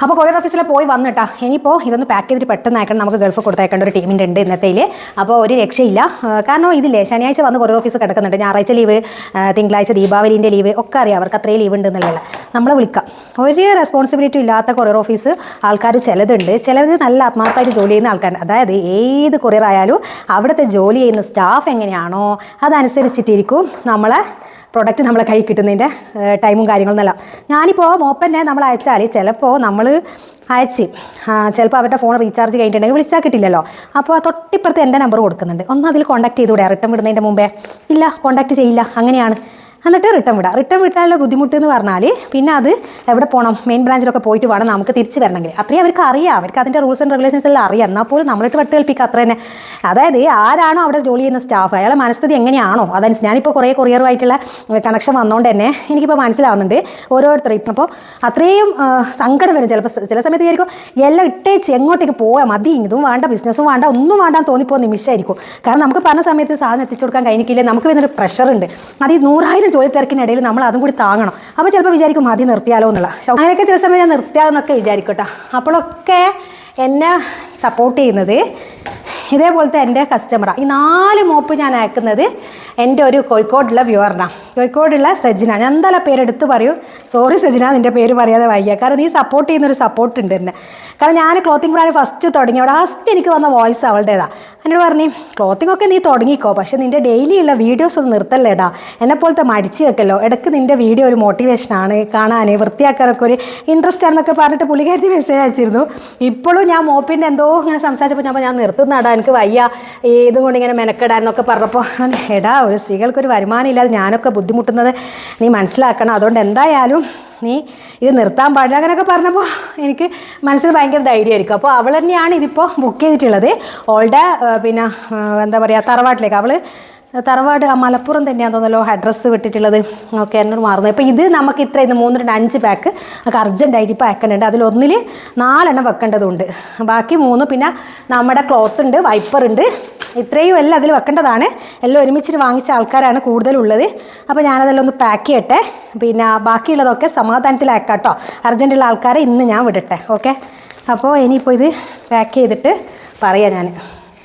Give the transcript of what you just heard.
അപ്പോൾ കൊറിയർ ഓഫീസിൽ പോയി വന്നിട്ടാ ഇനിയിപ്പോൾ ഇതൊന്ന് പാക്ക് ചെയ്തിട്ട് പെട്ടെന്ന് അയക്കണം. നമുക്ക് ഗൾഫ് കൊടുത്തയക്കേണ്ട ഒരു ടീമിൻ്റെ ഉണ്ട് ഇന്നത്തേൽ. അപ്പോൾ ഒരു രക്ഷയില്ല. കാരണം ഇതില്ലേ ശനിയാഴ്ച വന്ന് കൊറിയർ ഓഫീസ് കിടക്കുന്നുണ്ട്, ഞായറാഴ്ച ലീവ്, തിങ്കളാഴ്ച ദീപാവലിൻ്റെ ലീവ് ഒക്കെ അറിയാം, അവർക്ക് അത്രയും ലീവ് ഉണ്ടെന്നുള്ളത്. നമ്മളെ വിളിക്കാം. ഒരു റെസ്പോൺസിബിലിറ്റി ഇല്ലാത്ത കൊറിയർ ഓഫീസ് ആൾക്കാർ ചിലതുണ്ട്. ചിലത് നല്ല ആത്മാർത്ഥമായിട്ട് ജോലി ചെയ്യുന്ന ആൾക്കാർ, അതായത് ഏത് കൊറിയർ ആയാലും അവിടുത്തെ ജോലി ചെയ്യുന്ന സ്റ്റാഫ് എങ്ങനെയാണോ അതനുസരിച്ചിട്ടിരിക്കും നമ്മളെ പ്രൊഡക്റ്റ് നമ്മളെ കൈ കിട്ടുന്നതിൻ്റെ ടൈമും കാര്യങ്ങളൊന്നുമല്ല. ഞാനിപ്പോൾ മോപ്പന്നെ നമ്മൾ അയച്ചാൽ ചിലപ്പോൾ നമ്മൾ അയച്ച് ചിലപ്പോൾ അവരുടെ ഫോൺ റീചാർജ് കഴിഞ്ഞിട്ടുണ്ടെങ്കിൽ വിളിച്ചാൽ കിട്ടില്ലല്ലോ. അപ്പോൾ തൊട്ടിപ്പുറത്ത് എൻ്റെ നമ്പർ കൊടുക്കുന്നുണ്ട്, ഒന്ന് അതിൽ കോൺടാക്ട് ചെയ്തുകൂടെ? റിട്ടേൺ വിടുന്നതിൻ്റെ മുമ്പേ ഇല്ല, കോൺടാക്ട് ചെയ്യില്ല, അങ്ങനെയാണ്. എന്നിട്ട് റിട്ടേൺ വിട്ടാനുള്ള ബുദ്ധിമുട്ട് എന്ന് പറഞ്ഞാൽ പിന്നെ അത് എവിടെ പോകണം, മെയിൻ ബ്രാഞ്ചിലൊക്കെ പോയിട്ട് വേണം നമുക്ക് തിരിച്ച് വരണമെങ്കിൽ. അത്രയും അവർക്ക് അറിയാം, അവർക്ക് അതിൻ്റെ റൂൾസ് ആൻഡ് റെഗുലേഷൻസ് എല്ലാം അറിയാം. എന്നാൽ പോലും നമ്മളിട്ട് വെട്ട് കൽപ്പിക്കുക അത്ര തന്നെ. അതായത് ആരാണോ അവിടെ ജോലി ചെയ്യുന്ന സ്റ്റാഫ്, അയാളെ മനസ്ഥിതി എങ്ങനെയാണോ അതനുസരിച്ച്. ഞാനിപ്പോൾ കുറേ കൊറിയറുമായിട്ടുള്ള കണക്ഷൻ വന്നുകൊണ്ട് തന്നെ എനിക്കിപ്പോൾ മനസ്സിലാവുന്നുണ്ട് ഓരോരുത്തരും. അപ്പോൾ അത്രയും സങ്കടം വരും ചിലപ്പോൾ. ചില സമയത്ത് വിചാരിക്കും എല്ലാം ഇട്ടേച്ച് എങ്ങോട്ടേക്ക് പോയാൽ മതി, ഇതും വേണ്ട, ബിസിനസ്സും വേണ്ട, ഒന്നും വേണ്ടാന്ന് തോന്നിപ്പോകുന്ന നിമിഷമായിരിക്കും. കാരണം നമുക്ക് പറഞ്ഞ സമയത്ത് സാധനം എത്തിച്ചു കൊടുക്കാൻ കഴിഞ്ഞിട്ടില്ല, നമുക്ക് വരുന്നൊരു പ്രഷറുണ്ട്. അത് 100,000 ജോലി തിരക്കിനിടയിൽ നമ്മൾ അതും കൂടി താങ്ങണം. അപ്പോൾ ചിലപ്പോൾ വിചാരിക്കും മതി നിർത്തിയാലോ എന്നുള്ള. അങ്ങനെയൊക്കെ ചില സമയം ഞാൻ നിർത്തിയാലെന്നൊക്കെ വിചാരിക്കട്ടോ. അപ്പോഴൊക്കെ എന്നെ സപ്പോർട്ട് ചെയ്യുന്നത് ഇതേപോലത്തെ എൻ്റെ കസ്റ്റമറാണ്. ഈ 4 മോപ്പ് ഞാൻ അയക്കുന്നത് എൻ്റെ ഒരു കോഴിക്കോടുള്ള വ്യൂവറിനാണ്, കോഴിക്കോടുള്ള സജിന. ഞാൻ എന്തായാലും പേരെടുത്ത് പറയൂ, സോറി സജിന, നിൻ്റെ പേര് പറയാതെ വയ്യ. കാരണം നീ സപ്പോർട്ട് ചെയ്യുന്നൊരു സപ്പോർട്ട് ഉണ്ട് എന്നെ. കാരണം ഞാൻ ക്ലോത്തിങ് ബ്രാൻഡ് ഫസ്റ്റ് തുടങ്ങി, അവിടെ ഫസ്റ്റ് എനിക്ക് വന്ന വോയിസ് അവളുടേതാണ്. എന്നോട് പറഞ്ഞു ക്ലോത്തിങ് ഒക്കെ നീ തുടങ്ങിക്കോ, പക്ഷേ നിൻ്റെ ഡെയിലി ഉള്ള വീഡിയോസ് ഒന്നും നിർത്തല്ലേടാ, എന്നെപ്പോലത്തെ മടിച്ച് വെക്കല്ലോ, ഇടയ്ക്ക് നിൻ്റെ വീഡിയോ ഒരു മോട്ടിവേഷനാണ് കാണാൻ, വൃത്തിയാക്കാനൊക്കെ ഒരു ഇൻട്രസ്റ്റ് ആണെന്നൊക്കെ പറഞ്ഞിട്ട് പുള്ളിക്കാരി മെസ്സേജ് അയച്ചിരുന്നു. ഇപ്പോഴും ഞാൻ മോപ്പിൻ്റെ എന്തോ ഇങ്ങനെ സംസാരിച്ചപ്പോൾ ഞാൻ നിർത്തുന്നടാ, എനിക്ക് വയ്യ ഇതും കൊണ്ട് ഇങ്ങനെ മെനക്കെടാന്നൊക്കെ പറഞ്ഞപ്പോൾ എടാ, ഒരു സ്ത്രീകൾക്കൊരു വരുമാനം ഇല്ലാതെ ഞാനൊക്കെ ബുദ്ധിമുട്ടുന്നത് നീ മനസ്സിലാക്കണം. അതുകൊണ്ട് എന്തായാലും നീ ഇത് നിർത്താൻ പാടില്ല അങ്ങനെയൊക്കെ പറഞ്ഞപ്പോൾ എനിക്ക് മനസ്സിൽ ഭയങ്കര ധൈര്യമായിരിക്കും. അപ്പോൾ അവൾ തന്നെയാണ് ഇതിപ്പോൾ ബുക്ക് ചെയ്തിട്ടുള്ളത്. അവളുടെ പിന്നെ എന്താ പറയുക തറവാട്ടിലേക്ക്. അവൾ തറവാട് മലപ്പുറം തന്നെയാണെന്ന് തോന്നല്ലോ അഡ്രസ്സ് വിട്ടിട്ടുള്ളത്. ഓക്കെ, എന്നോട് മാറുന്നു. അപ്പോൾ ഇത് നമുക്ക് ഇത്ര 3 5 പാക്ക് നമുക്ക് അർജൻറ്റായിട്ട് ഇപ്പോൾ അയക്കേണ്ടതുണ്ട്. അതിലൊന്നിൽ 4 വെക്കേണ്ടതുണ്ട്, ബാക്കി 3 പിന്നെ നമ്മുടെ ക്ലോത്ത് ഉണ്ട്, വൈപ്പർ ഉണ്ട്, ഇത്രയും എല്ലാം അതിൽ വെക്കേണ്ടതാണ്. എല്ലാം ഒരുമിച്ചിട്ട് വാങ്ങിച്ച ആൾക്കാരാണ് കൂടുതലുള്ളത്. അപ്പോൾ ഞാനതെല്ലാം ഒന്ന് പാക്ക് ചെയ്യട്ടെ. പിന്നെ ബാക്കിയുള്ളതൊക്കെ സമാധാനത്തിൽ അയക്കാം കേട്ടോ. അർജൻറ്റുള്ള ആൾക്കാരെ ഇന്ന് ഞാൻ വിടട്ടെ. ഓക്കെ, അപ്പോൾ ഇനിയിപ്പോൾ ഇത് പാക്ക് ചെയ്തിട്ട് പറയാം ഞാൻ.